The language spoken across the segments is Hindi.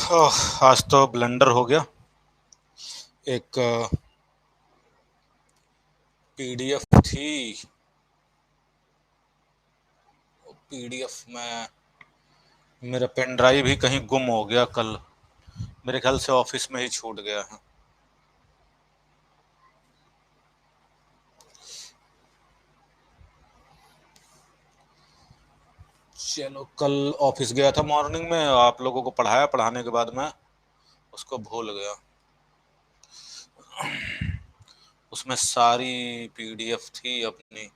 आज तो ब्लेंडर हो गया। एक पीडीएफ थी। पीडीएफ में मेरा पेन ड्राइव ही कहीं गुम हो गया कल। मेरे ख्याल से ऑफिस में ही छूट गया है। चलो, कल ऑफिस गया था मॉर्निंग में, आप लोगों को पढ़ाया, पढ़ाने के बाद मैं उसको भूल गया। उसमें सारी पीडीएफ थी अपनी।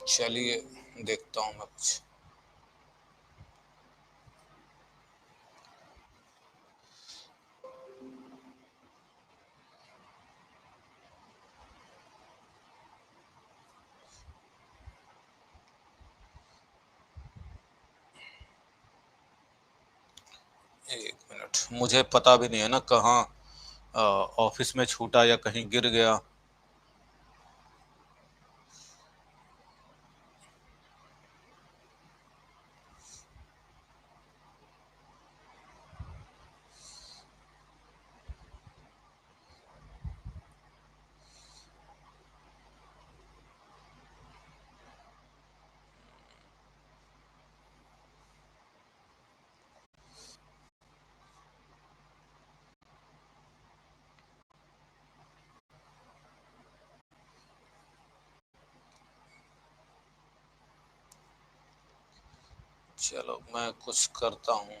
चलिए देखता हूँ मैं कुछ। एक मिनट, मुझे पता भी नहीं है ना कहाँ ऑफिस में छूटा या कहीं गिर गया। चलो मैं कुछ करता हूँ।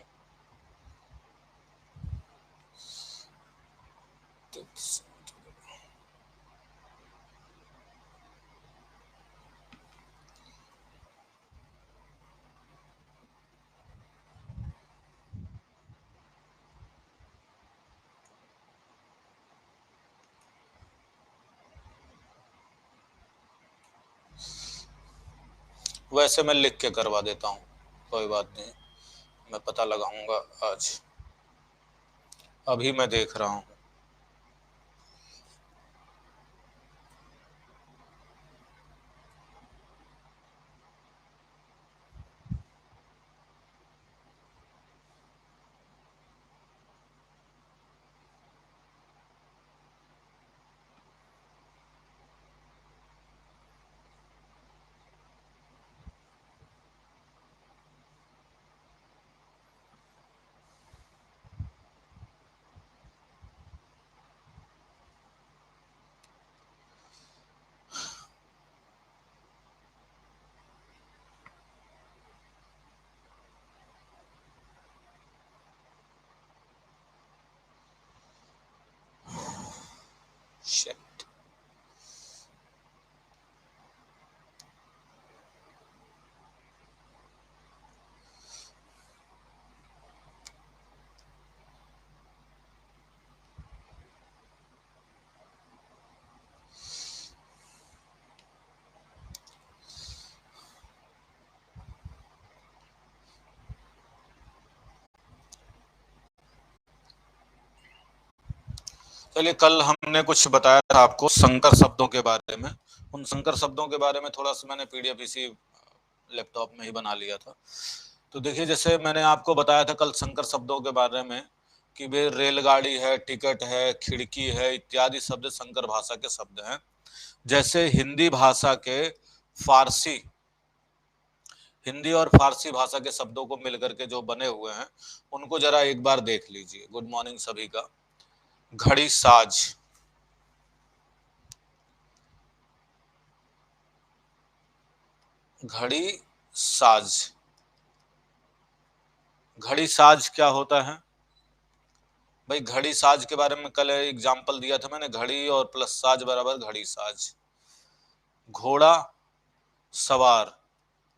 वैसे मैं लिख के करवा देता हूँ, कोई बात नहीं। मैं पता लगाऊंगा आज। अभी मैं देख रहा हूँ। शिट। चलिए, कल हमने कुछ बताया था आपको संकर शब्दों के बारे में। उन संकर शब्दों के बारे में थोड़ा सा मैंने पीडीएफ इसी लैपटॉप में ही बना लिया था। तो देखिए, जैसे मैंने आपको बताया था कल संकर शब्दों के बारे में कि वे रेलगाड़ी है, टिकट है, खिड़की है इत्यादि शब्द संकर भाषा के शब्द हैं। जैसे हिंदी और फारसी भाषा के शब्दों को मिलकर के जो बने हुए हैं, उनको जरा एक बार देख लीजिए। गुड मॉर्निंग सभी का। घड़ी साज, घड़ी साज। घड़ी साज क्या होता है भाई? घड़ी साज के बारे में कल एग्जाम्पल दिया था मैंने। घड़ी और प्लस साज बराबर घड़ी साज। घोड़ा सवार,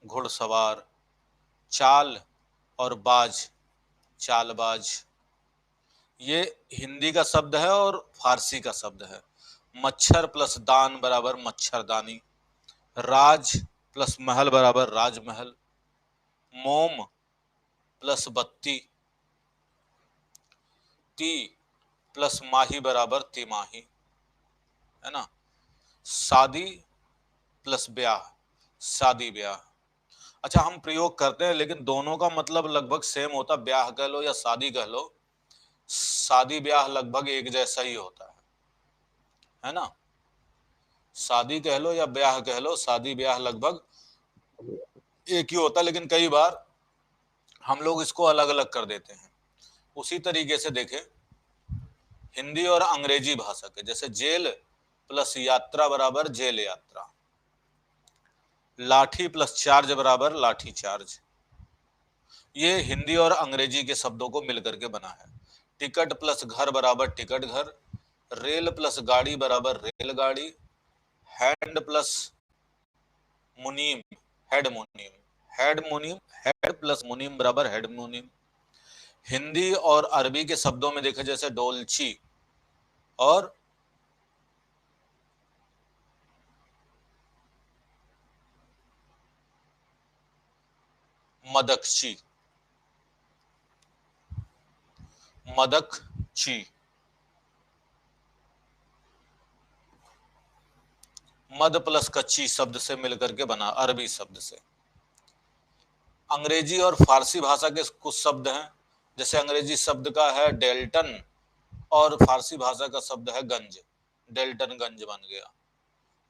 घुड़सवार। चाल और बाज, चालबाज। ये हिंदी का शब्द है और फारसी का शब्द है। मच्छर प्लस दान बराबर मच्छरदानी। राज प्लस महल बराबर राजमहल। मोम प्लस बत्ती। ती प्लस माही बराबर तिमाही, है ना। शादी प्लस ब्याह, शादी ब्याह। अच्छा, हम प्रयोग करते हैं लेकिन दोनों का मतलब लगभग सेम होता, ब्याह कह लो या शादी कह लो, शादी ब्याह लगभग एक जैसा ही होता है ना। शादी कह लो या ब्याह कह लो, शादी ब्याह लगभग एक ही होता, लेकिन कई बार हम लोग इसको अलग अलग कर देते हैं। उसी तरीके से देखें हिंदी और अंग्रेजी भाषा के, जैसे जेल प्लस यात्रा बराबर जेल यात्रा, लाठी प्लस चार्ज बराबर लाठी चार्ज। ये हिंदी और अंग्रेजी के शब्दों को मिलकर के बना है। टिकट प्लस घर बराबर टिकट घर, रेल प्लस गाड़ी बराबर रेल गाड़ी, हैंड प्लस मुनीम हेड मुनीम, हेड मुनीम, हेड प्लस मुनीम बराबर हेड मुनीम। हिंदी और अरबी के शब्दों में देखें, जैसे डोलची और मदकची, मदकची, मद प्लस कच्ची शब्द से मिलकर के बना, अरबी शब्द से। अंग्रेजी और फारसी भाषा के कुछ शब्द हैं, जैसे अंग्रेजी शब्द का है डेल्टन और फारसी भाषा का शब्द है गंज, डेल्टन गंज बन गया।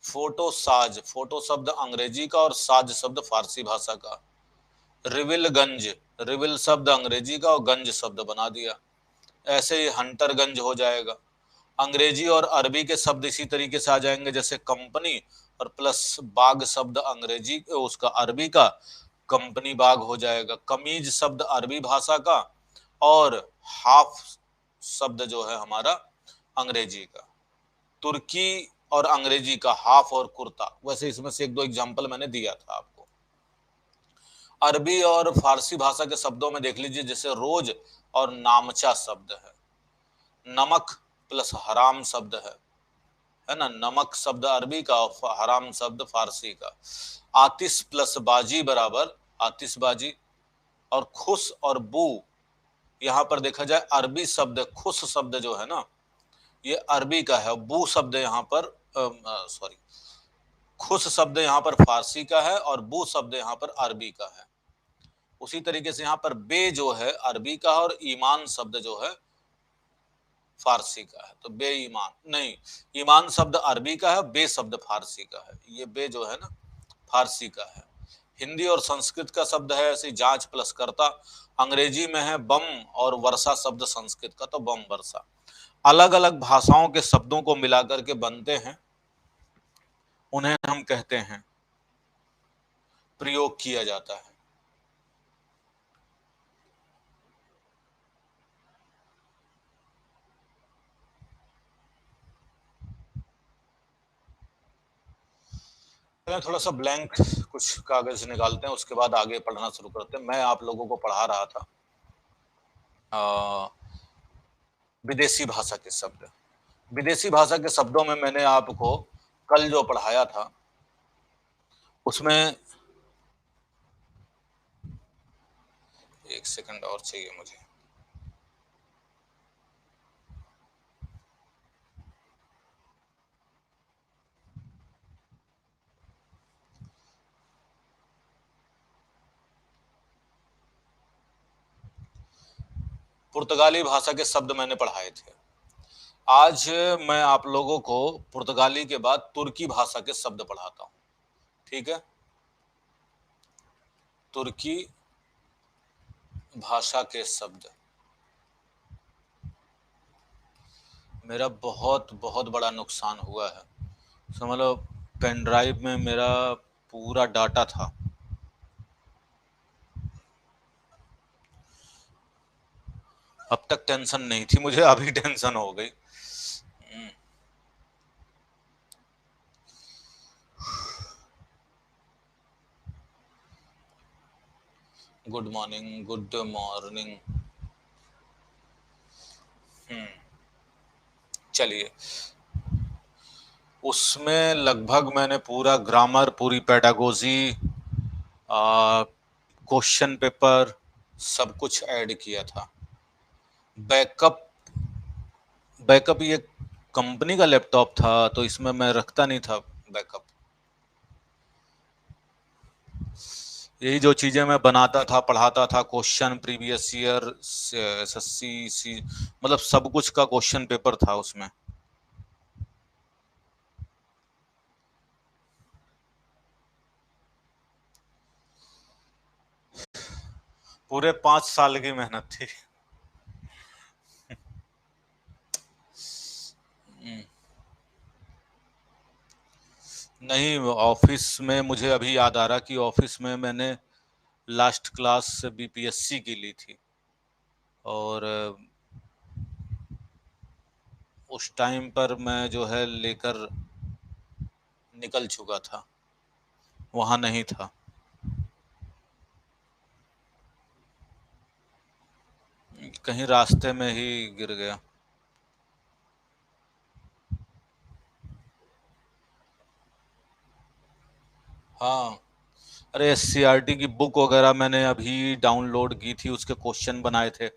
फोटो साज, फोटो शब्द अंग्रेजी का और साज शब्द फारसी भाषा का। रिविलगंज, रिविल शब्द अंग्रेजी का और गंज शब्द बना दिया। ऐसे ही हंटरगंज हो जाएगा। अंग्रेजी और अरबी के शब्द इसी तरीके से आ जाएंगे, जैसे कंपनी और प्लस बाग शब्द अंग्रेजी उसका अरबी का, कंपनी बाग हो जाएगा। कमीज शब्द अरबी भाषा का और हाफ शब्द जो है हमारा अंग्रेजी का। तुर्की और अंग्रेजी का हाफ और कुर्ता। वैसे इसमें से एक दो एग्जांपल मैंने दिया था आपको। अरबी और फारसी भाषा के शब्दों में देख लीजिए, जैसे रोज और नामचा शब्द है। नमक प्लस हराम शब्द है ना, नमक शब्द अरबी का और हराम शब्द फारसी का। आतिश प्लस बाजी बराबर आतिशबाजी। और खुश और बू, यहां पर देखा जाए अरबी शब्द खुश शब्द जो है ना, ये अरबी का है। बू शब्द यहाँ पर सॉरी, खुश शब्द यहाँ पर फारसी का है और बू शब्द यहाँ पर अरबी का है। उसी तरीके से यहाँ पर बे जो है अरबी का है और ईमान शब्द जो है फारसी का है। तो बेईमान नहीं, ईमान शब्द अरबी का है, बे शब्द फारसी का है। ये बे जो है ना फारसी का है। हिंदी और संस्कृत का शब्द है ऐसे जांच प्लस करता। अंग्रेजी में है बम और वर्षा शब्द संस्कृत का, तो बम वर्षा। अलग अलग भाषाओं के शब्दों को मिलाकर के बनते हैं, उन्हें हम कहते हैं, प्रयोग किया जाता है। थोड़ा सा ब्लैंक कुछ कागज निकालते हैं, उसके बाद आगे पढ़ना शुरू करते हैं। मैं आप लोगों को पढ़ा रहा था विदेशी भाषा के शब्द। विदेशी भाषा के शब्दों में मैंने आपको कल जो पढ़ाया था उसमें, एक सेकंड और चाहिए मुझे। पुर्तगाली भाषा के शब्द मैंने पढ़ाए थे। आज मैं आप लोगों को पुर्तगाली के बाद तुर्की भाषा के शब्द पढ़ाता हूं, ठीक है। तुर्की भाषा के शब्द। मेरा बहुत बहुत बड़ा नुकसान हुआ है, समझ लो। पेन ड्राइव में मेरा पूरा डाटा था। अब तक टेंशन नहीं थी मुझे, अभी टेंशन हो गई। Good morning, good morning. चलिए, उसमें लगभग मैंने पूरा ग्रामर, पूरी पेडागोजी, क्वेश्चन पेपर, सब कुछ ऐड किया था। बैकअप, बैकअप ये कंपनी का लैपटॉप था तो इसमें मैं रखता नहीं था बैकअप। यही जो चीजें मैं बनाता था, पढ़ाता था, क्वेश्चन प्रीवियस ईयर, एसएससी सी, मतलब सब कुछ का क्वेश्चन पेपर था उसमें। पूरे 5 साल की मेहनत थी। नहीं, ऑफिस में मुझे अभी याद आ रहा कि ऑफिस में मैंने लास्ट क्लास बीपीएससी की ली थी, और उस टाइम पर मैं जो है लेकर निकल चुका था, वहां नहीं था। कहीं रास्ते में ही गिर गया। हाँ, अरे एससीईआरटी की बुक वगैरह मैंने अभी डाउनलोड की थी, उसके क्वेश्चन बनाए थे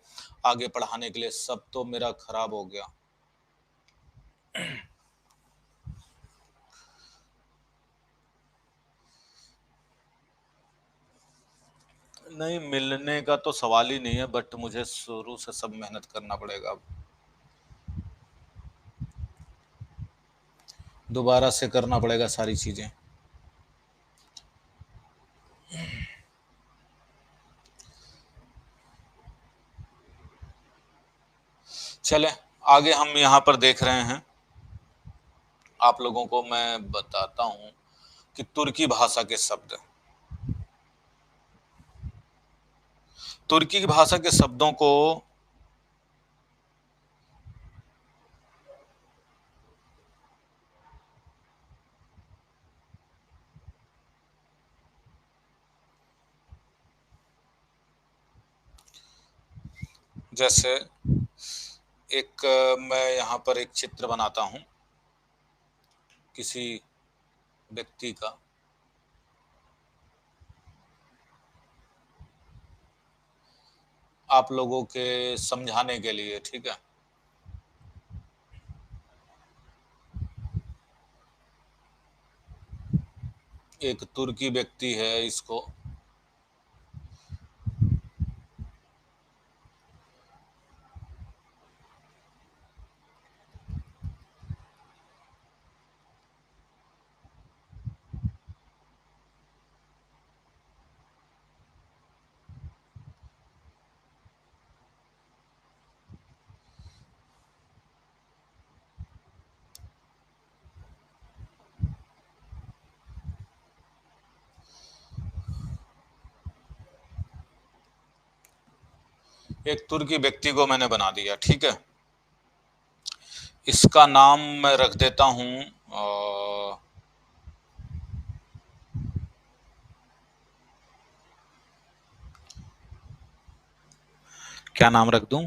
आगे पढ़ाने के लिए, सब तो मेरा खराब हो गया। नहीं, मिलने का तो सवाल ही नहीं है, बट मुझे शुरू से सब मेहनत करना पड़ेगा अब, दोबारा से करना पड़ेगा सारी चीजें। चले, आगे हम यहाँ पर देख रहे हैं, आप लोगों को मैं बताता हूँ कि तुर्की भाषा के शब्द, तुर्की की भाषा के शब्दों को, जैसे एक मैं यहाँ पर एक चित्र बनाता हूँ किसी व्यक्ति का, आप लोगों के समझाने के लिए, ठीक है। एक तुर्की व्यक्ति है, इसको एक तुर्की व्यक्ति को मैंने बना दिया, ठीक है। इसका नाम मैं रख देता हूँ, क्या नाम रख दूं?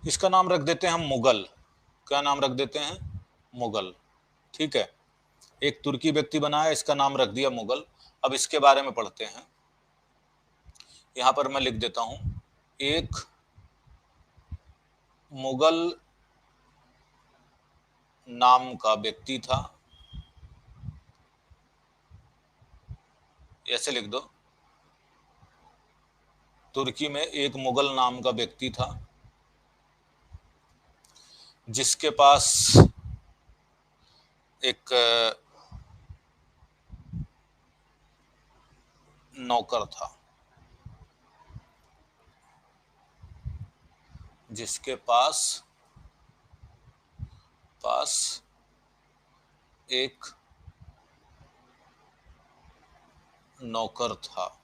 इसका नाम रख देते हैं हम मुगल। क्या नाम रख देते हैं? मुगल, ठीक है। एक तुर्की व्यक्ति बनाया, इसका नाम रख दिया मुगल। अब इसके बारे में पढ़ते हैं। यहां पर मैं लिख देता हूं, एक मुगल नाम का व्यक्ति था, ऐसे लिख दो, तुर्की में एक मुगल नाम का व्यक्ति था जिसके पास एक नौकर था, जिसके पास पास एक नौकर था।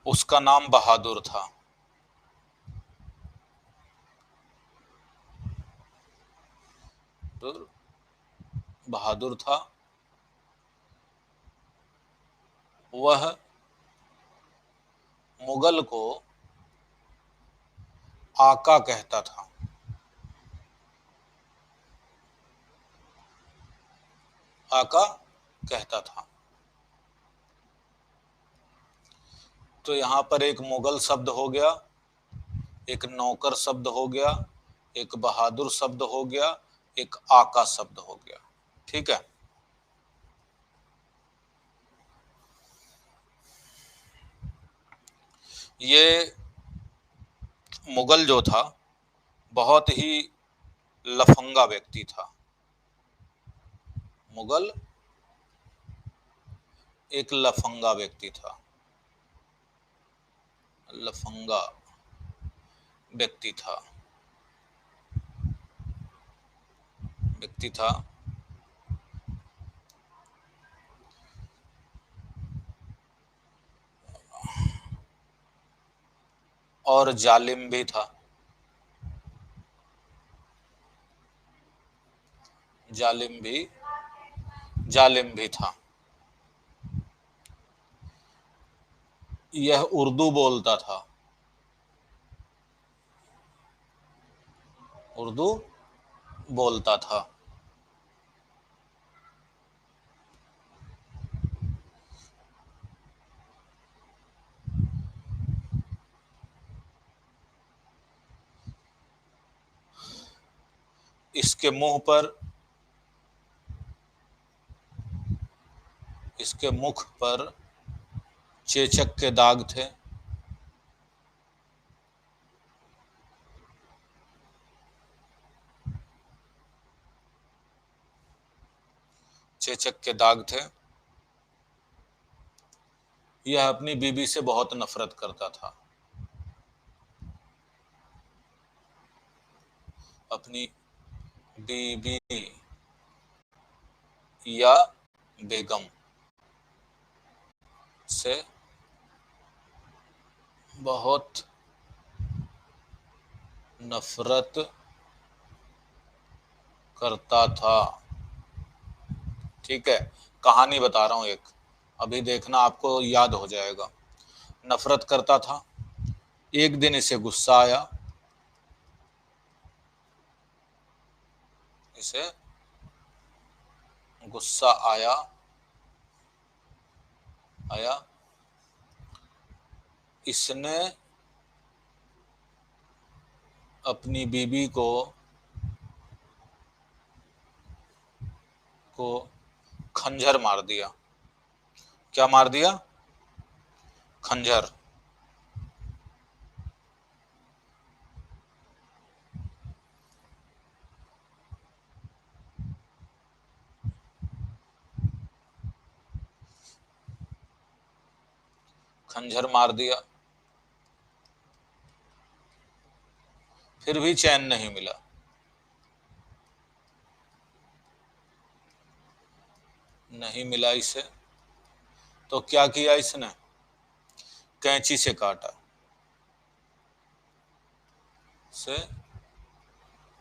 उसका नाम बहादुर था। बहादुर था। वह मुगल को आका कहता था। आका कहता था। तो यहां पर एक मुगल शब्द हो गया, एक नौकर शब्द हो गया, एक बहादुर शब्द हो गया, एक आका शब्द हो गया। ठीक है। ये मुगल जो था बहुत ही लफंगा व्यक्ति था। मुगल एक लफंगा व्यक्ति था। लफंगा व्यक्ति था। व्यक्ति था। और जालिम भी था। जालिम भी था। यह उर्दू बोलता था। उर्दू बोलता था। इसके मुंह पर, इसके मुख पर चेचक के दाग थे। चेचक के दाग थे। यह अपनी बीबी से बहुत नफरत करता था। अपनी बीबी या बेगम से बहुत नफरत करता था। ठीक है। कहानी बता रहा हूं एक, अभी देखना आपको याद हो जाएगा। नफरत करता था। एक दिन इसे गुस्सा आया। इसे गुस्सा आया। आया। इसने अपनी बीबी को खंजर मार दिया। क्या मार दिया? खंजर। खंजर मार दिया। फिर भी चैन नहीं मिला। नहीं मिला इसे, तो क्या किया इसने? कैंची से काटा। से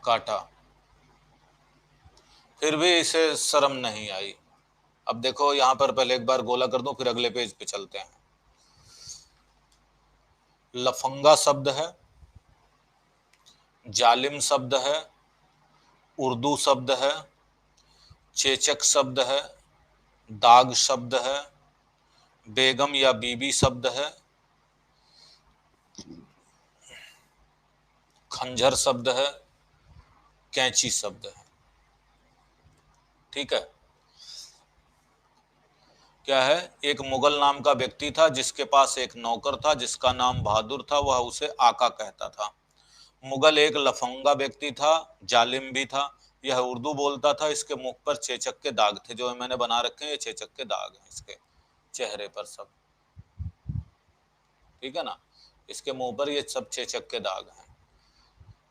काटा। फिर भी इसे शर्म नहीं आई। अब देखो यहां पर पहले एक बार गोला कर दो, फिर अगले पेज पे चलते हैं। लफंगा शब्द है, जालिम शब्द है, उर्दू शब्द है, चेचक शब्द है, दाग शब्द है, बेगम या बीबी शब्द है, खंजर शब्द है, कैंची शब्द है। ठीक है। क्या है? एक मुगल नाम का व्यक्ति था जिसके पास एक नौकर था जिसका नाम बहादुर था, वह उसे आका कहता था। मुगल एक लफंगा व्यक्ति था, जालिम भी था। यह उर्दू बोलता था। इसके मुख पर चेचक के दाग थे, जो मैंने बना रखे हैं ये चेचक के दाग हैं इसके चेहरे पर सब। ठीक है ना? इसके मुंह पर ये सब चेचक के दाग हैं।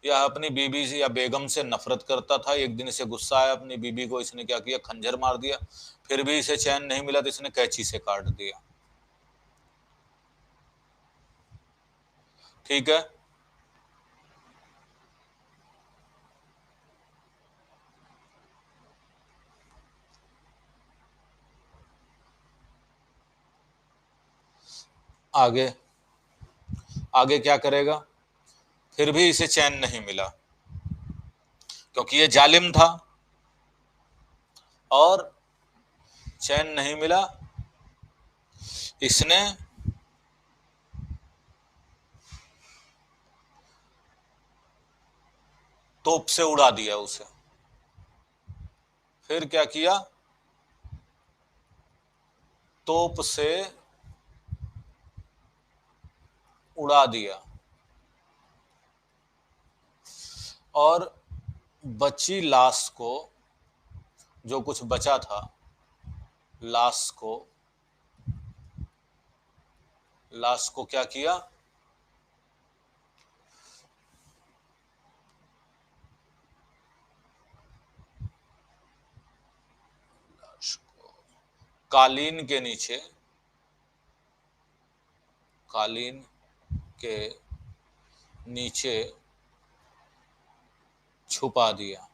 यह अपनी बीबी से या बेगम से नफरत करता था। एक दिन इसे गुस्सा आया अपनी बीबी को, इसने क्या किया? खंजर मार दिया। फिर भी इसे चैन नहीं मिला तो इसने कैंची से काट दिया। ठीक है। आगे, आगे क्या करेगा? फिर भी इसे चैन नहीं मिला, क्योंकि ये जालिम था और चैन नहीं मिला। इसने तोप से उड़ा दिया उसे। फिर क्या किया? तोप से उड़ा दिया और बची लाश को, जो कुछ बचा था, लाश को क्या किया? कालीन के नीचे, कालीन के नीचे छुपा दिया,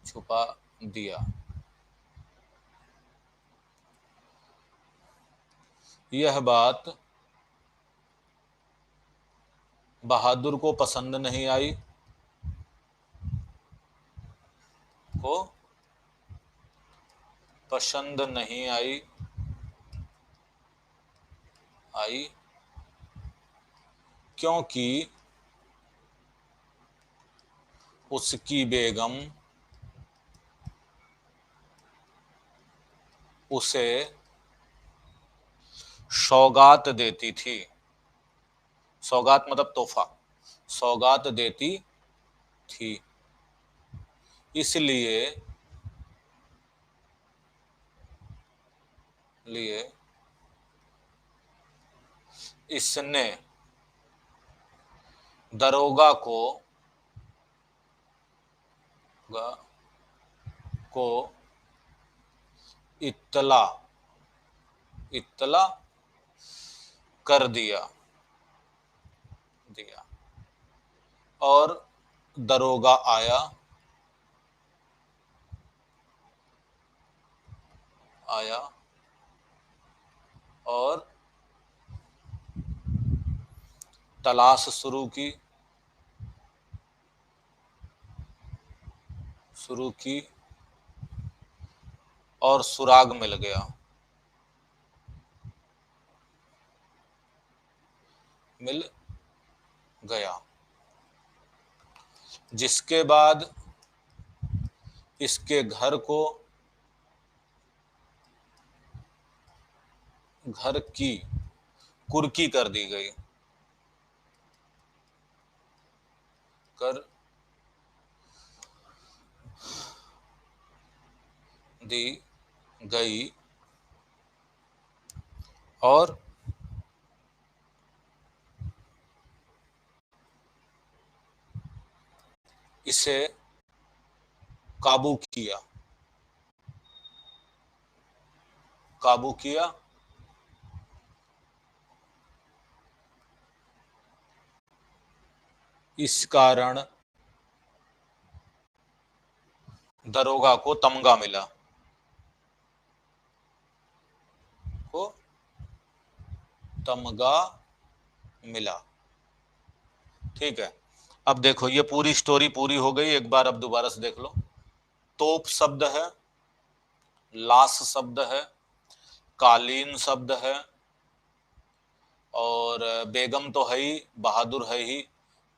छुपा दिया। यह बात बहादुर को पसंद नहीं आई, को पसंद नहीं आई, क्योंकि उसकी बेगम उसे सौगात देती थी। सौगात मतलब तोहफा, सौगात देती थी, इसलिए इसने दरोगा को इत्तला कर दिया और दरोगा आया और तलाश शुरू की और सुराग मिल गया, जिसके बाद इसके घर की कुर्की कर दी गई, और इसे काबू किया, इस कारण दरोगा को तमगा मिला। ठीक है, अब देखो ये पूरी स्टोरी पूरी हो गई। एक बार अब दोबारा से देख लो। तोप शब्द है, लाश शब्द है, कालीन शब्द है, और बेगम तो है ही, बहादुर है ही,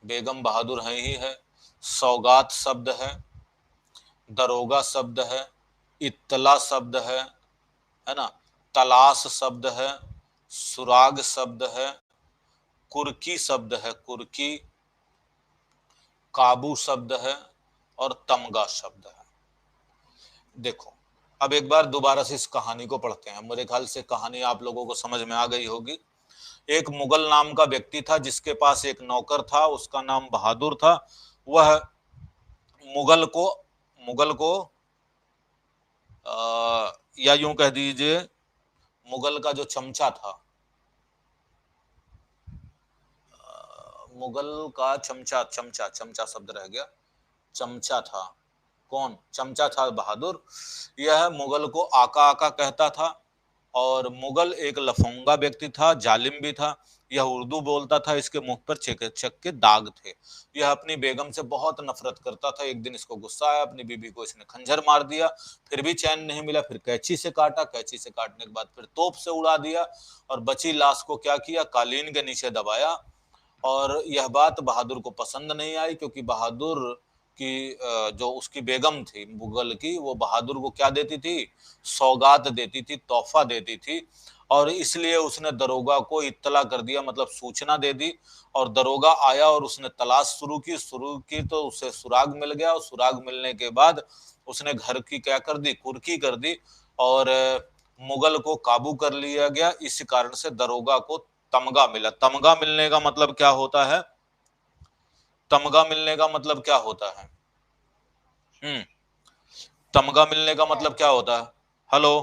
बेगम बहादुर है। सौगात शब्द है, दरोगा शब्द है, इत्तला शब्द है ना, तलाश शब्द है, सुराग शब्द है, कुर्की शब्द है, कुर्की, काबू शब्द है और तमगा शब्द है। देखो अब एक बार दोबारा से इस कहानी को पढ़ते हैं। मेरे ख्याल से कहानी आप लोगों को समझ में आ गई होगी। एक मुगल नाम का व्यक्ति था जिसके पास एक नौकर था, उसका नाम बहादुर था। वह मुगल को या यूं कह दीजिए मुगल का जो चमचा था, मुगल का चमचा शब्द रह गया, चमचा था। कौन चमचा था? बहादुर। यह मुगल को आका आका कहता था और मुगल एक लफंगा व्यक्ति था, जालिम भी था। यह उर्दू बोलता था, इसके मुख पर चेचक के दाग थे। यह अपनी बेगम से बहुत नफरत करता था। एक दिन इसको गुस्सा आया, अपनी बीबी को इसने खंजर मार दिया, फिर भी चैन नहीं मिला। फिर कैंची से काटा, कैंची से काटने के बाद फिर तोप से उड़ा दिया, और बची लाश को क्या किया, कालीन के नीचे दबाया। और यह बात बहादुर को पसंद नहीं आई, क्योंकि बहादुर की जो उसकी बेगम थी मुगल की, वो बहादुर को क्या देती थी, सौगात देती थी, तोहफा देती थी। और इसलिए उसने दरोगा को इत्तला कर दिया, मतलब सूचना दे दी। और दरोगा आया और उसने तलाश शुरू की तो उसे सुराग मिल गया, और सुराग मिलने के बाद उसने घर की क्या कर दी, कुर्की कर दी, और मुगल को काबू कर लिया गया। इस कारण से दरोगा को तमगा मिला। तमगा मिलने का मतलब क्या होता है, तमगा मिलने का मतलब क्या होता है? तमगा मिलने का मतलब क्या होता है? हेलो,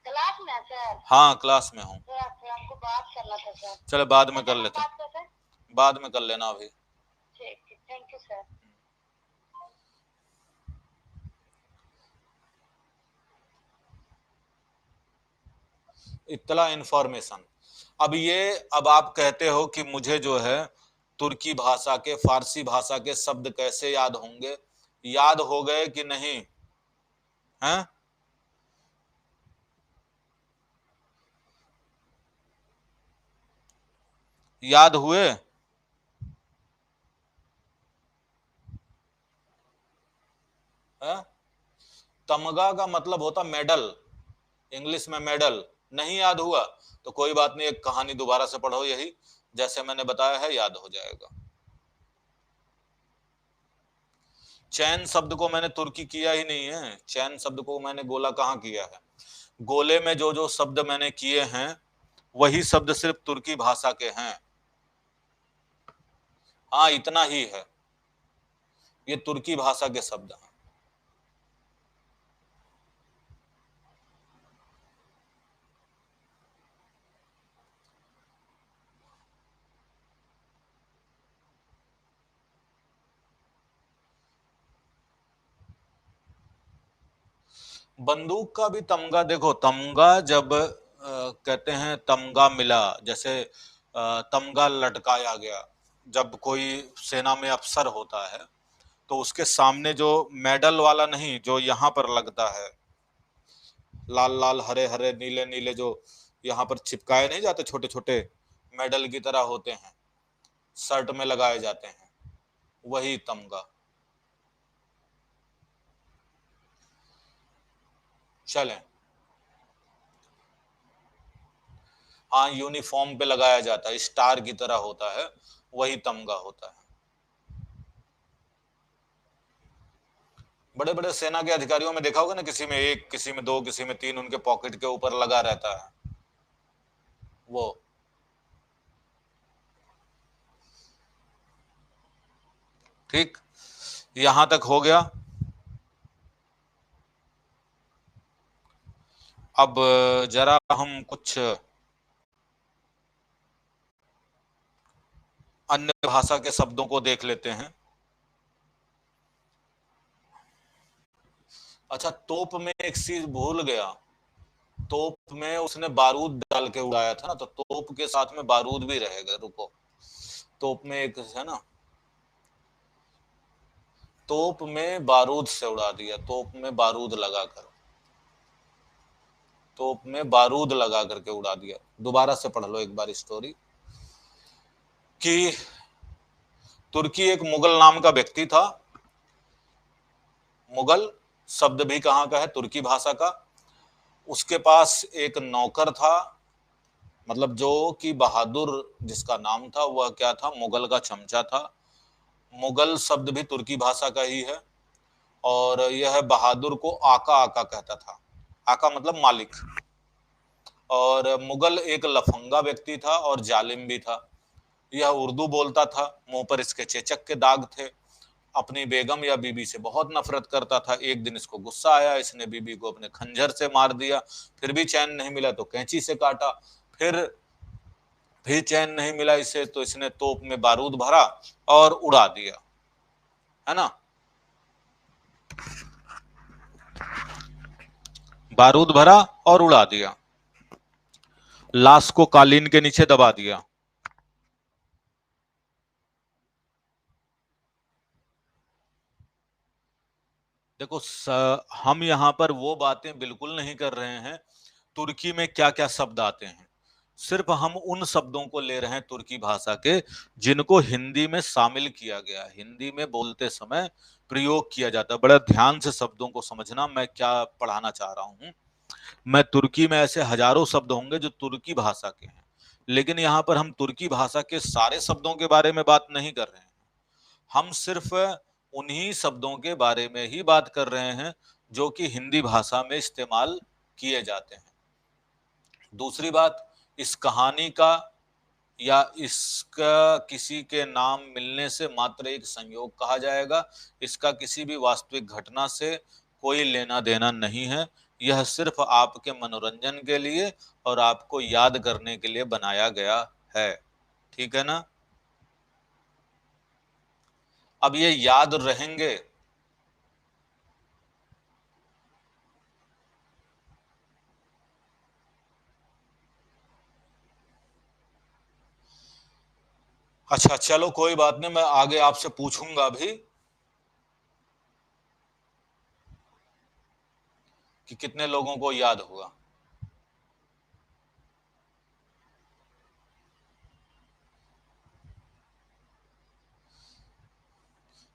क्लास में सर? हाँ क्लास में हूँ। सर आपको बात करना था सर। चलो बाद में कर लेते हैं, बाद में कर लेना अभी। ठीक, थैंक यू सर। इत्तला, इंफॉर्मेशन। अब आप कहते हो कि मुझे जो है तुर्की भाषा के, फारसी भाषा के शब्द कैसे याद होंगे? याद हो गए कि नहीं हैं? याद हुए? है? तमगा का मतलब होता मेडल, इंग्लिश में मेडल। नहीं याद हुआ तो कोई बात नहीं, एक कहानी दोबारा से पढ़ो, यही जैसे मैंने बताया है, याद हो जाएगा। चैन शब्द को मैंने तुर्की किया ही नहीं है। चैन शब्द को मैंने गोला कहाँ किया है? गोले में जो जो शब्द मैंने किए हैं वही शब्द सिर्फ तुर्की भाषा के हैं। हाँ इतना ही है, ये तुर्की भाषा के शब्द हैं। बंदूक का भी तमगा, देखो तमगा जब कहते हैं तमगा मिला, जैसे तमगा लटकाया गया, जब कोई सेना में अफसर होता है तो उसके सामने जो मेडल वाला नहीं, जो यहाँ पर लगता है, लाल लाल हरे हरे नीले नीले, जो यहाँ पर चिपकाए नहीं जाते, छोटे छोटे मेडल की तरह होते हैं, शर्ट में लगाए जाते हैं, वही तमगा। चलें, हाँ यूनिफॉर्म पे लगाया जाता है, स्टार की तरह होता है, वही तमगा होता है। बड़े बड़े सेना के अधिकारियों में देखा होगा ना, किसी में एक, किसी में दो, किसी में तीन, उनके पॉकेट के ऊपर लगा रहता है वो। ठीक, यहां तक हो गया। अब जरा हम कुछ अन्य भाषा के शब्दों को देख लेते हैं। अच्छा, तोप में एक चीज भूल गया, तोप में उसने बारूद डाल के उड़ाया था ना, तो तोप के साथ में बारूद भी रहेगा। रुको, तोप में एक है ना, तोप में बारूद से उड़ा दिया, तोप में बारूद लगाकर, तोप में बारूद लगा करके उड़ा दिया। दोबारा से पढ़ लो एक बार स्टोरी, कि तुर्की एक मुगल नाम का व्यक्ति था। मुगल शब्द भी कहाँ का है, तुर्की भाषा का। उसके पास एक नौकर था, मतलब जो कि बहादुर जिसका नाम था, वह क्या था, मुगल का चमचा था। मुगल शब्द भी तुर्की भाषा का ही है। और यह बहादुर को आका आका कहता था, आका मतलब मालिक। और मुगल एक लफंगा व्यक्ति था और जालिम भी था। यह उर्दू बोलता था, मुंह पर इसके चेचक के दाग थे। अपनी बेगम या बीबी से बहुत नफरत करता था। एक दिन इसको गुस्सा आया, इसने बीबी को अपने खंजर से मार दिया, फिर भी चैन नहीं मिला तो कैंची से काटा, फिर भी चैन नहीं मिला इसे तो इसने तोप में बारूद भरा और उड़ा दिया, है ना। बारूद भरा और उड़ा दिया। लाश को कालीन के नीचे दबा दिया। देखो हम यहां पर वो बातें बिल्कुल नहीं कर रहे हैं तुर्की में क्या क्या शब्द आते हैं, सिर्फ हम उन शब्दों को ले रहे हैं तुर्की भाषा के जिनको हिंदी में शामिल किया गया, हिंदी में बोलते समय प्रयोग किया जाता है। बड़ा ध्यान से शब्दों को समझना मैं क्या पढ़ाना चाह रहा हूं। मैं तुर्की में ऐसे हजारों शब्द होंगे जो तुर्की भाषा के हैं, लेकिन यहाँ पर हम तुर्की भाषा के सारे शब्दों के बारे में बात नहीं कर रहे हैं। हम सिर्फ उन्हीं शब्दों के बारे में ही बात कर रहे हैं जो कि हिंदी भाषा में इस्तेमाल किए जाते हैं। दूसरी बात, इस कहानी का या इसका किसी के नाम मिलने से मात्र एक संयोग कहा जाएगा। इसका किसी भी वास्तविक घटना से कोई लेना देना नहीं है। यह सिर्फ आपके मनोरंजन के लिए और आपको याद करने के लिए बनाया गया है। ठीक है ना? अब ये याद रहेंगे। अच्छा चलो कोई बात नहीं, मैं आगे आपसे पूछूंगा भी कि कितने लोगों को याद हुआ।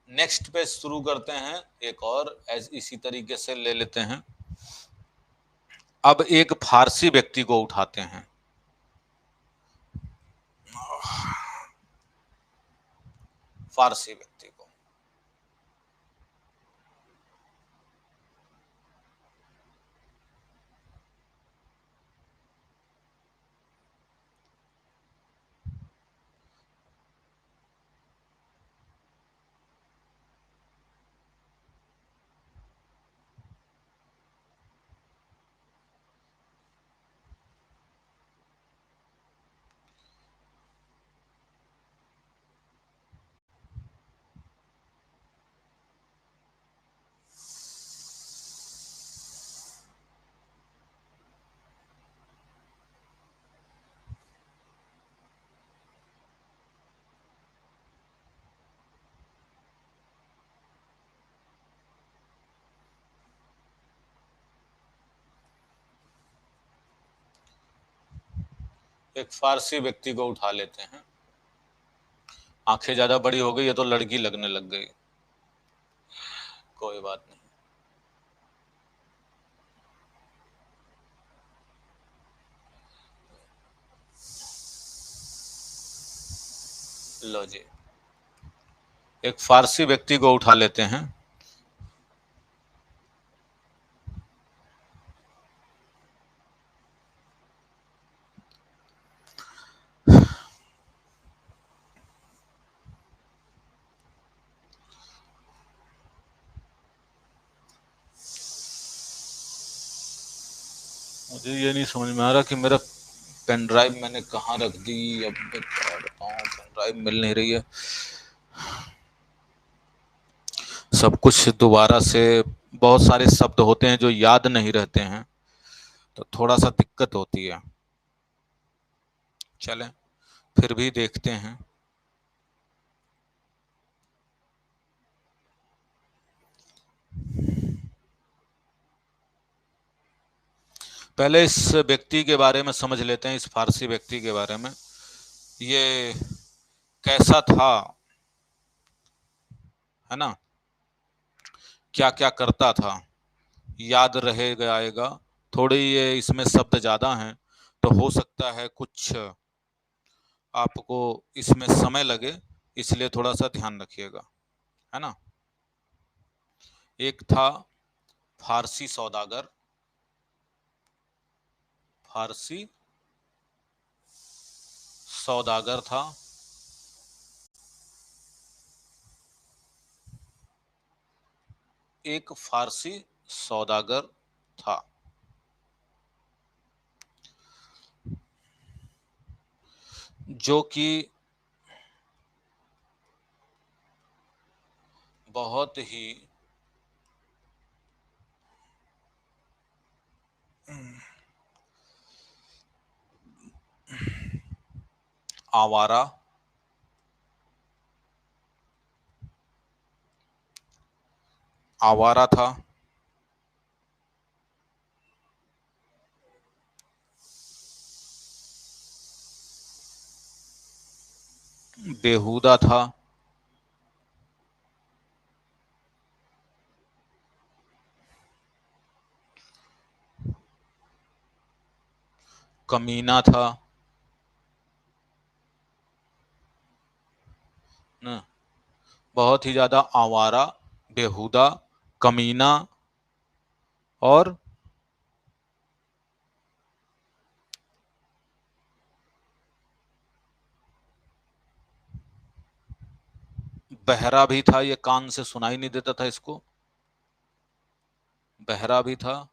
नेक्स्ट पे शुरू करते हैं, एक और इसी तरीके से ले लेते हैं। अब एक फारसी व्यक्ति को उठाते हैं। फारसी व्यक्ति को एक फारसी व्यक्ति को उठा लेते हैं। आंखें ज्यादा बड़ी हो गई, ये तो लड़की लगने लग गई। कोई बात नहीं। लो जी, एक फारसी व्यक्ति को उठा लेते हैं। मुझे ये नहीं समझ में आ रहा कि मेरा पेन ड्राइव मैंने कहाँ रख दी। अब बताऊं, पेन ड्राइव मिल नहीं रही है। सब कुछ दोबारा से, बहुत सारे शब्द होते हैं जो याद नहीं रहते हैं, तो थोड़ा सा दिक्कत होती है। चलें, फिर भी देखते हैं। पहले इस व्यक्ति के बारे में समझ लेते हैं, इस फारसी व्यक्ति के बारे में। ये कैसा था, है ना? क्या क्या करता था, याद रहेगा आएगा। थोड़ी ये इसमें शब्द ज्यादा हैं, तो हो सकता है कुछ आपको इसमें समय लगे, इसलिए थोड़ा सा ध्यान रखिएगा, है ना? एक था फारसी सौदागर। फारसी सौदागर था। एक फारसी सौदागर था जो कि बहुत ही आवारा, आवारा था। बेहुदा था। कमीना था ना, बहुत ही ज्यादा आवारा, बेहुदा, कमीना और बहरा भी था। ये कान से सुनाई नहीं देता था इसको, बहरा भी था।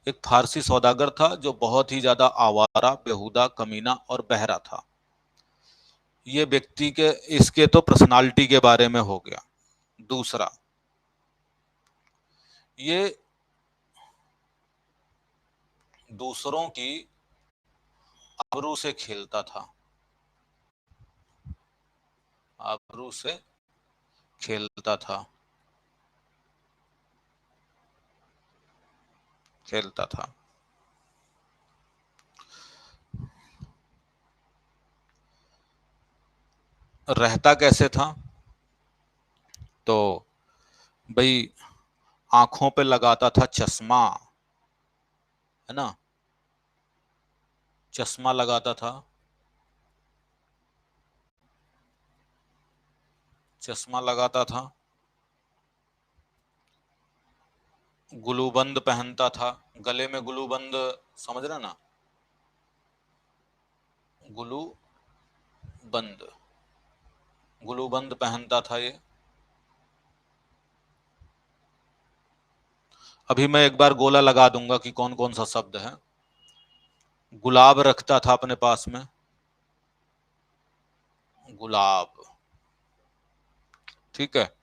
एक फारसी सौदागर था जो बहुत ही ज्यादा आवारा, बेहुदा, कमीना और बहरा था। ये व्यक्ति के, इसके तो पर्सनालिटी के बारे में हो गया। दूसरा, ये दूसरों की आबरू से खेलता था, आबरू से खेलता था, खेलता था। रहता कैसे था? तो भाई आंखों पे लगाता था चश्मा, है ना, चश्मा लगाता था, चश्मा लगाता था। गुलूबंद पहनता था, गले में गुलूबंद, समझ रहे ना, गुलूबंद, गुलूबंद पहनता था ये। अभी मैं एक बार गोला लगा दूंगा कि कौन कौन सा शब्द है। गुलाब रखता था अपने पास में, गुलाब, ठीक है।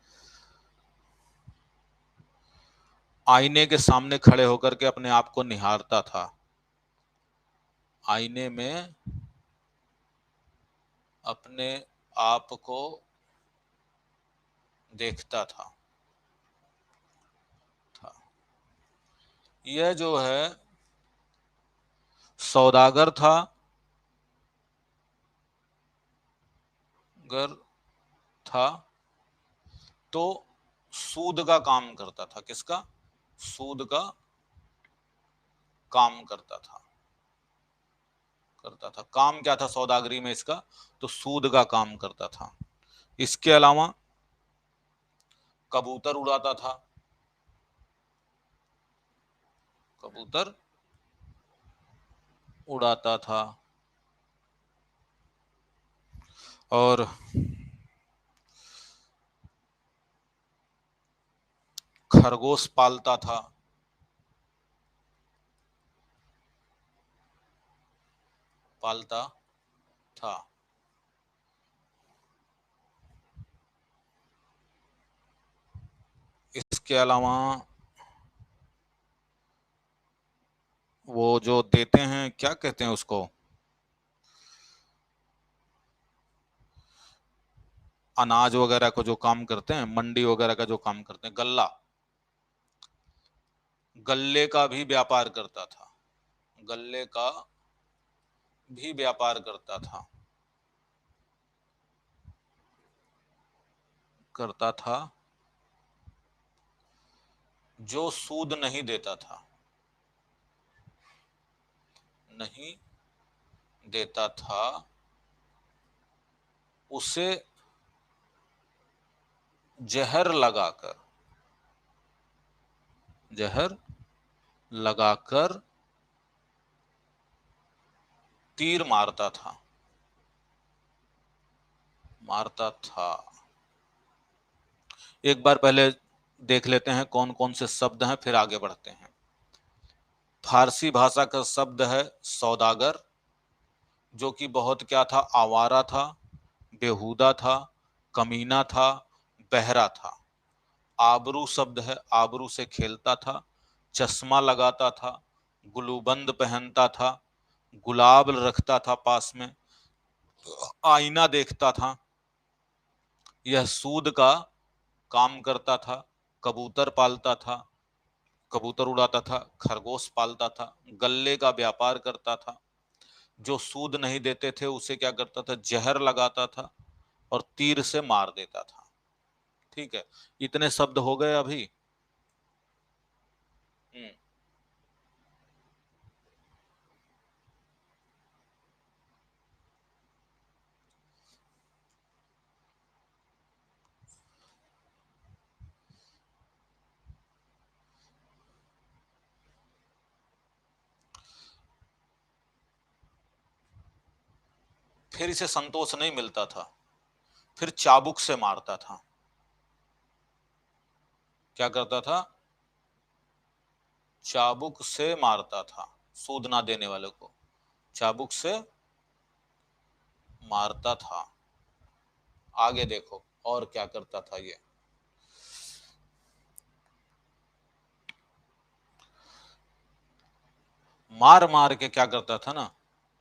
आईने के सामने खड़े होकर के अपने आप को निहारता था, आईने में अपने आप को देखता था। यह जो है सौदागर था, गर था, तो सूद का काम करता था। किसका? सूद का काम करता था। काम क्या था सौदागरी में इसका? तो सूद का काम करता था। इसके अलावा कबूतर उड़ाता था, कबूतर उड़ाता था। और खरगोश पालता था, पालता था। इसके अलावा वो जो देते हैं, क्या कहते हैं उसको, अनाज वगैरह को जो काम करते हैं, मंडी वगैरह का जो काम करते हैं, गल्ला, गल्ले का भी व्यापार करता था, गल्ले का भी व्यापार करता था, जो सूद नहीं देता था, नहीं देता था, उसे जहर लगाकर, जहर लगाकर तीर मारता था, मारता था। एक बार पहले देख लेते हैं कौन कौन से शब्द हैं, फिर आगे बढ़ते हैं। फारसी भाषा का शब्द है सौदागर, जो कि बहुत क्या था, आवारा था, बेहुदा था, कमीना था, बहरा था। आबरू शब्द है, आबरू से खेलता था, चश्मा लगाता था, गुलूबंद पहनता था, गुलाब रखता था पास में, आईना देखता था, यह सूद का काम करता था, कबूतर पालता था, कबूतर उड़ाता था, खरगोश पालता था, गल्ले का व्यापार करता था, जो सूद नहीं देते थे उसे क्या करता था, जहर लगाता था और तीर से मार देता था। ठीक है, इतने शब्द हो गए अभी। हम्म। फिर इसे संतोष नहीं मिलता था, फिर चाबुक से मारता था। क्या करता था, चाबुक से मारता था, सूद ना देने वाले को चाबुक से मारता था। आगे देखो और क्या करता था ये। मार मार के क्या करता था ना,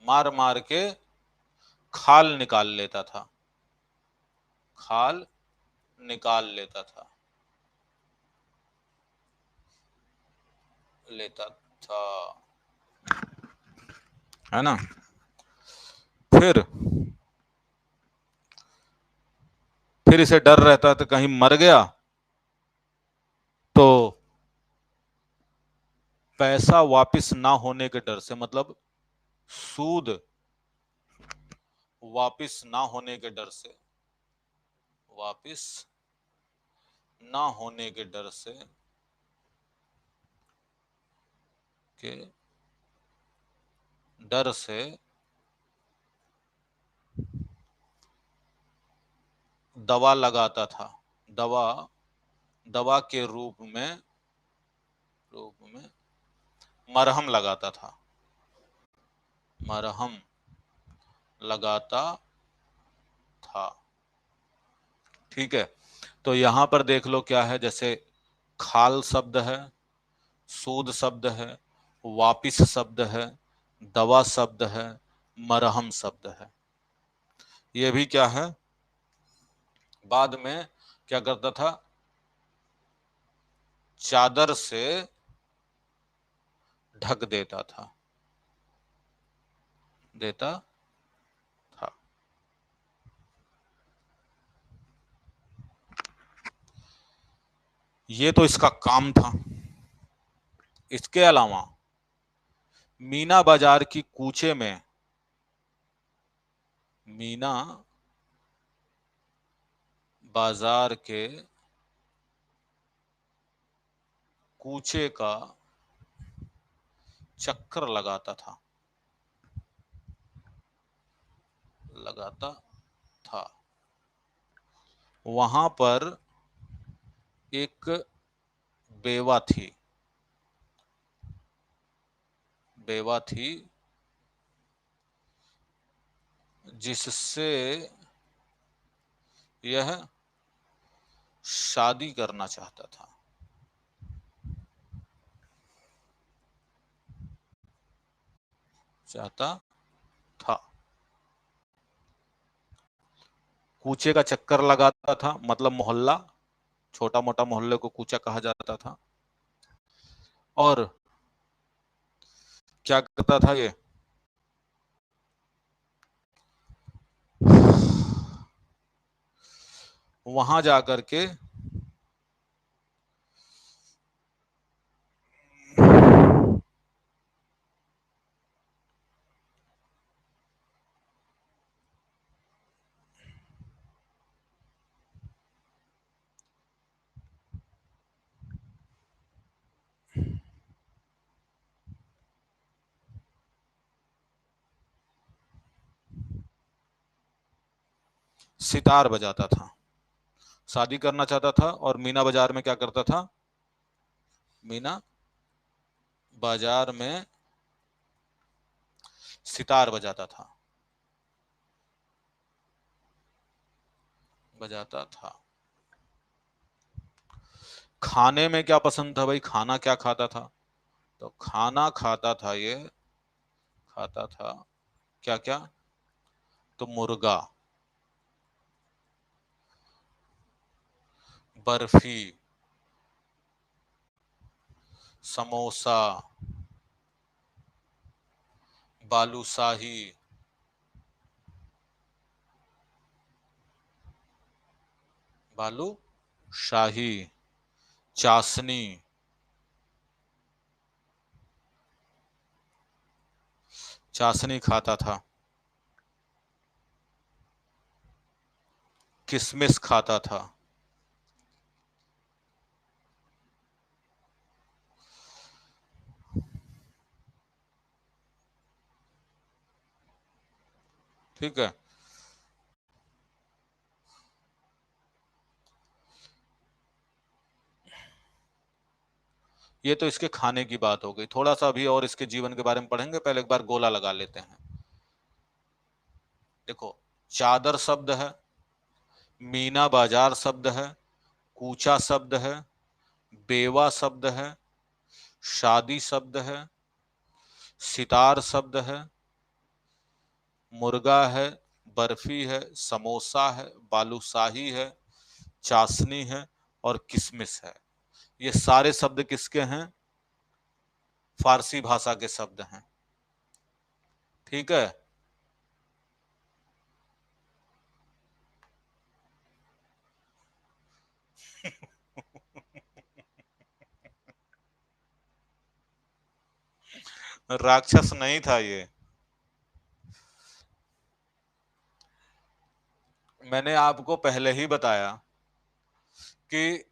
मार मार के खाल निकाल लेता था, खाल निकाल लेता था, लेता था, है ना। फिर फिर इसे डर रहता था कहीं मर गया तो पैसा वापस ना होने के डर से, मतलब सूद वापस ना होने के डर से, वापस ना होने के डर से, के डर से दवा लगाता था, दवा, दवा के रूप में मरहम लगाता था, मरहम लगाता था। ठीक है, तो यहां पर देख लो क्या है, जैसे खाल शब्द है, सूद शब्द है, वापिस शब्द है, दवा शब्द है, मरहम शब्द है। ये भी क्या है, बाद में क्या करता था, चादर से ढक देता था, देता था। ये तो इसका काम था। इसके अलावा मीना बाजार की कूचे में, मीना बाजार के कूचे का चक्कर लगाता था, लगाता था। वहां पर एक बेवा थी, बेवा थी जिससे यह शादी करना चाहता था, चाहता था। कूचे का चक्कर लगाता था मतलब मोहल्ला, छोटा मोटा मोहल्ले को कूचा कहा जाता था। और क्या करता था ये, वहां जाकर के सितार बजाता था। शादी करना चाहता था और मीना बाजार में क्या करता था, मीना बाजार में सितार बजाता था, बजाता था। खाने में क्या पसंद था भाई, खाना क्या खाता था? तो खाना खाता था ये, खाता था क्या क्या? तो मुर्गा, बर्फी, समोसा, बालूशाही, बालूशाही, चाशनी, चाशनी खाता था, किशमिश खाता था, ठीक है। ये तो इसके खाने की बात हो गई। थोड़ा सा अभी और इसके जीवन के बारे में पढ़ेंगे, पहले एक बार गोला लगा लेते हैं। देखो, चादर शब्द है, मीना बाजार शब्द है, कूचा शब्द है, बेवा शब्द है, शादी शब्द है, सितार शब्द है, मुर्गा है, बर्फी है, समोसा है, बालूशाही है, चाशनी है और किशमिश है। ये सारे शब्द किसके हैं? फारसी भाषा के शब्द हैं, ठीक है। राक्षस नहीं था ये। मैंने आपको पहले ही बताया कि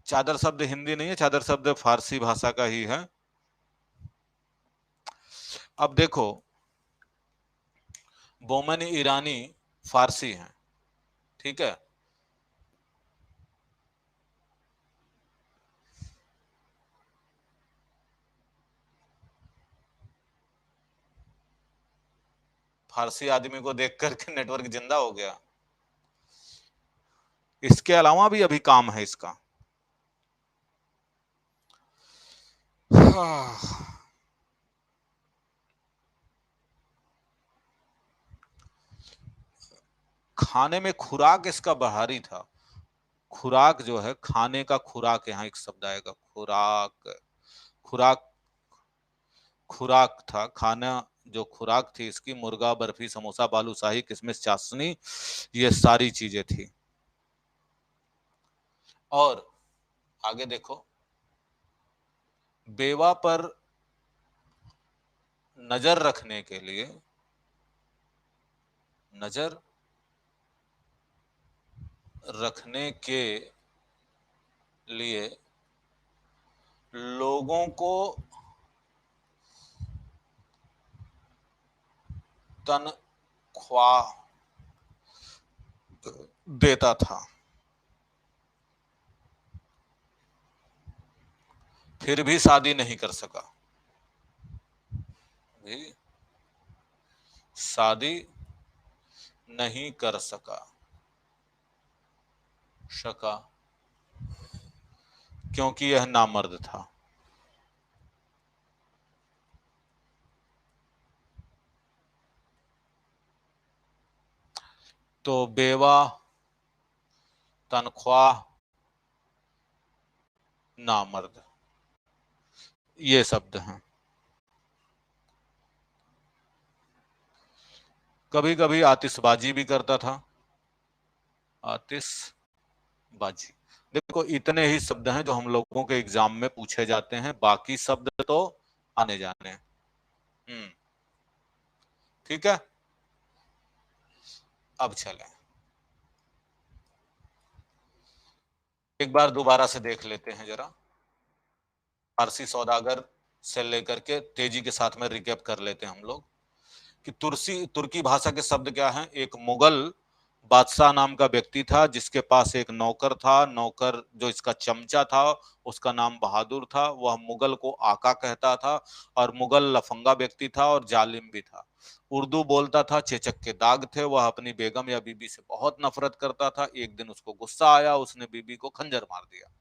चादर शब्द हिंदी नहीं है, चादर शब्द फारसी भाषा का ही है। अब देखो, बोमन ईरानी फारसी हैं, ठीक है। फारसी आदमी को देख करके नेटवर्क जिंदा हो गया। इसके अलावा भी अभी काम है इसका। खाने में खुराक इसका बाहरी था। खुराक जो है, खाने का खुराक, यहाँ एक शब्द आएगा खुराक। खुराक, खुराक था खाना, जो खुराक थी इसकी, मुर्गा, बर्फी, समोसा, बालूशाही, किशमिश, चाशनी, ये सारी चीजें थी। और आगे देखो, बेवा पर नजर रखने के लिए, नजर रखने के लिए लोगों को तनख्वाह देता था, फिर भी शादी नहीं कर सका, भी शादी नहीं कर सका क्योंकि यह नामर्द था। तो बेवा, तनख्वाह, नामर्द, ये शब्द हैं। कभी कभी आतिशबाजी भी करता था, आतिशबाजी। देखो, इतने ही शब्द हैं जो हम लोगों के एग्जाम में पूछे जाते हैं, बाकी शब्द तो आने जाने हैं। ठीक है, अब चलें, एक बार दोबारा से देख लेते हैं जरा। फारसी सौदागर से लेकर के तेजी के साथ में रिकैप कर लेते हैं हम लोग कि तुर्की भाषा के शब्द क्या हैं। एक मुगल बादशाह नाम का व्यक्ति था, जिसके पास एक नौकर था। नौकर जो इसका चमचा था, उसका नाम बहादुर था। वह मुगल को आका कहता था, और मुगल लफंगा व्यक्ति था और जालिम भी था। उर्दू बोलता था, चेचक के दाग थे, वह अपनी बेगम या बीबी से बहुत नफरत करता था। एक दिन उसको गुस्सा आया, उसने बीबी को खंजर मार दिया।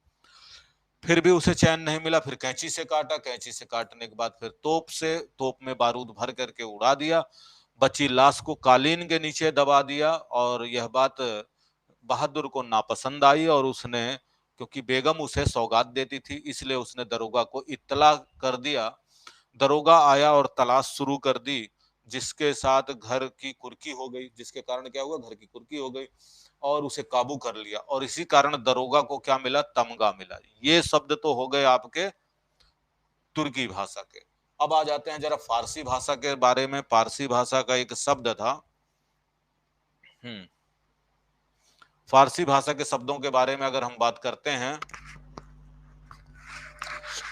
फिर भी उसे चैन नहीं मिला, फिर कैंची से काटा, कैंची से काटने के बाद फिर तोप में बारूद भर करके उड़ा दिया। बची लाश को कालीन के नीचे दबा दिया। और यह बात बहादुर को नापसंद आई और उसने, क्योंकि बेगम उसे सौगात देती थी, इसलिए उसने दरोगा को इत्तला कर दिया। दरोगा आया और तलाश शुरू कर दी, जिसके साथ घर की कुर्की हो गई, जिसके कारण क्या हुआ, घर की कुर्की हो गई और उसे काबू कर लिया। और इसी कारण दरोगा को क्या मिला, तमगा मिला। ये शब्द तो हो गए आपके तुर्की भाषा के। अब आ जाते हैं जरा फारसी भाषा के बारे में। फारसी भाषा का एक शब्द था, फारसी भाषा के शब्दों के बारे में अगर हम बात करते हैं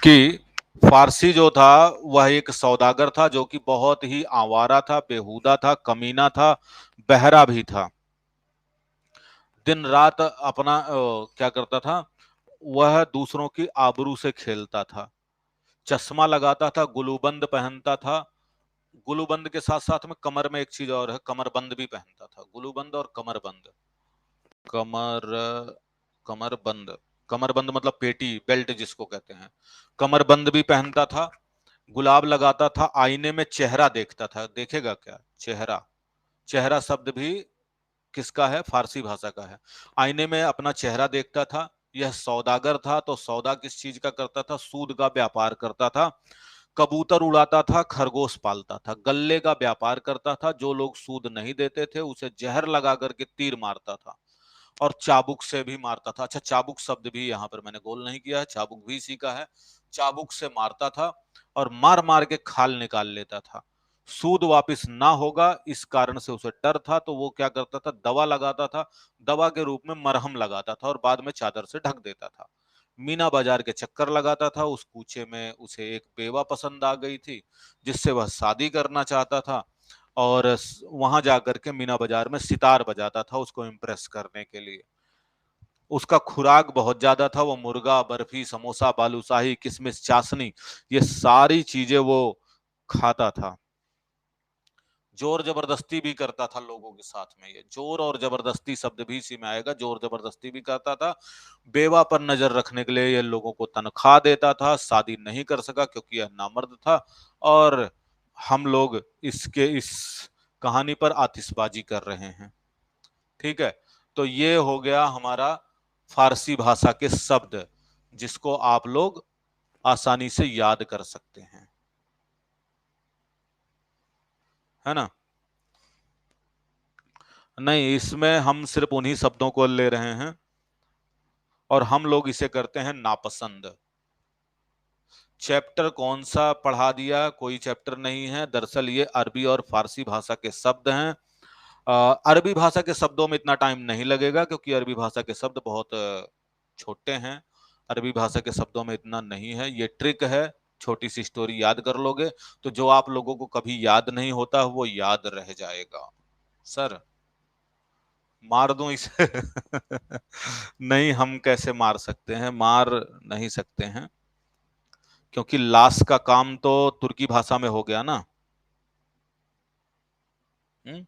कि फारसी जो था वह एक सौदागर था जो कि बहुत ही आवारा था, बेहुदा था, कमीना था, बहरा भी था। दिन रात अपना क्या करता था, वह दूसरों की आबरू से खेलता था। चश्मा लगाता था, गुलूबंद पहनता था। गुलूबंद के साथ साथ में कमर में एक चीज और है, कमरबंद भी पहनता था। गुलूबंद और कमरबंद, कमर कमरबंद, कमरबंद मतलब पेटी, बेल्ट जिसको कहते हैं। कमरबंद भी पहनता था, गुलाब लगाता था, आईने में चेहरा देखता था। देखेगा क्या, चेहरा, चेहरा शब्द भी किसका है, फारसी भाषा का है। आईने में अपना चेहरा देखता था। यह सौदागर था, तो सौदा किस चीज का करता था, सूद का व्यापार करता था। कबूतर उड़ाता था, खरगोश पालता था, गल्ले का व्यापार करता था। जो लोग सूद नहीं देते थे उसे जहर लगा करके तीर मारता था, और चाबुक से भी मारता था। अच्छा, चाबुक शब्द भी यहाँ पर मैंने गोल नहीं किया है, चाबुक भी इसी का है। चाबुक से मारता था और मार मार के खाल निकाल लेता था। सूद वापस ना होगा इस कारण से उसे डर था, तो वो क्या करता था, दवा लगाता था। दवा के रूप में मरहम लगाता था और बाद में चादर से ढक देता था। मीना बाजार के चक्कर लगाता था। उस कूचे में उसे एक बेवा पसंद आ गई थी, जिससे वह शादी करना चाहता था। और वहां जाकर के मीना बाजार में सितार बजाता था उसको इम्प्रेस करने के लिए। उसका खुराक बहुत ज्यादा था, वो मुर्गा, बर्फी, समोसा, बालूशाही, किशमिश, चाशनी, ये सारी चीजें वो खाता था। जोर जबरदस्ती भी करता था लोगों के साथ में। ये जोर और जबरदस्ती शब्द भी इसी में आएगा, जोर जबरदस्ती भी करता था। बेवा पर नजर रखने के लिए ये लोगों को तनख्वाह देता था। शादी नहीं कर सका क्योंकि यह नामर्द था। और हम लोग इस कहानी पर आतिशबाजी कर रहे हैं। ठीक है, तो ये हो गया हमारा फारसी भाषा के शब्द, जिसको आप लोग आसानी से याद कर सकते हैं, है ना। नहीं, इसमें हम सिर्फ उन्हीं शब्दों को ले रहे हैं और हम लोग इसे करते हैं नापसंद। चैप्टर कौन सा पढ़ा दिया, कोई चैप्टर नहीं है। दरअसल ये अरबी और फारसी भाषा के शब्द हैं। अरबी भाषा के शब्दों में इतना टाइम नहीं लगेगा क्योंकि अरबी भाषा के शब्द बहुत छोटे हैं। अरबी भाषा के शब्दों में इतना नहीं है। ये ट्रिक है, छोटी सी स्टोरी याद कर लोगे तो जो आप लोगों को कभी याद नहीं होता वो याद रह जाएगा। सर, मार दूं इसे? नहीं, हम कैसे मार सकते हैं, मार नहीं सकते हैं, क्योंकि लाश का काम तो तुर्की भाषा में हो गया ना। हम्म।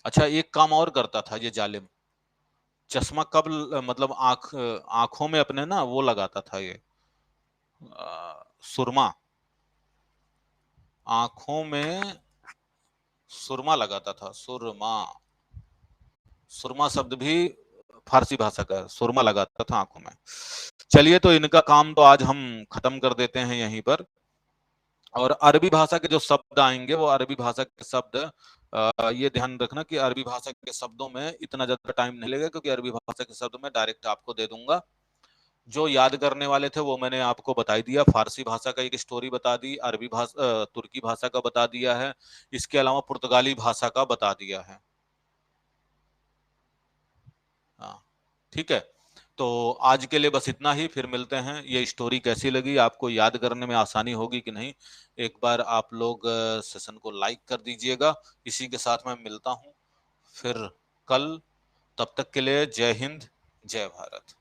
अच्छा, एक काम और करता था ये जालिम। चश्मा कब मतलब आंखों में अपने ना वो लगाता था ये, सुरमा, आंखों में सुरमा लगाता था। सुरमा, सुरमा शब्द भी फारसी भाषा का है, सुरमा लगाता था आंखों में। चलिए, तो इनका काम तो आज हम खत्म कर देते हैं यहीं पर। और अरबी भाषा के जो शब्द आएंगे वो अरबी भाषा के शब्द, ये ध्यान रखना कि अरबी भाषा के शब्दों में इतना ज्यादा टाइम नहीं लगेगा, क्योंकि अरबी भाषा के शब्द में डायरेक्ट आपको दे दूंगा। जो याद करने वाले थे वो मैंने आपको बता ही दिया। फारसी भाषा का एक स्टोरी बता दी, अरबी भाषा तुर्की भाषा का बता दिया है, इसके अलावा पुर्तगाली भाषा का बता दिया है। हाँ, ठीक है। तो आज के लिए बस इतना ही, फिर मिलते हैं। ये स्टोरी कैसी लगी, आपको याद करने में आसानी होगी कि नहीं, एक बार आप लोग सेशन को लाइक कर दीजिएगा। इसी के साथ मैं मिलता हूँ फिर कल। तब तक के लिए जय हिंद, जय भारत।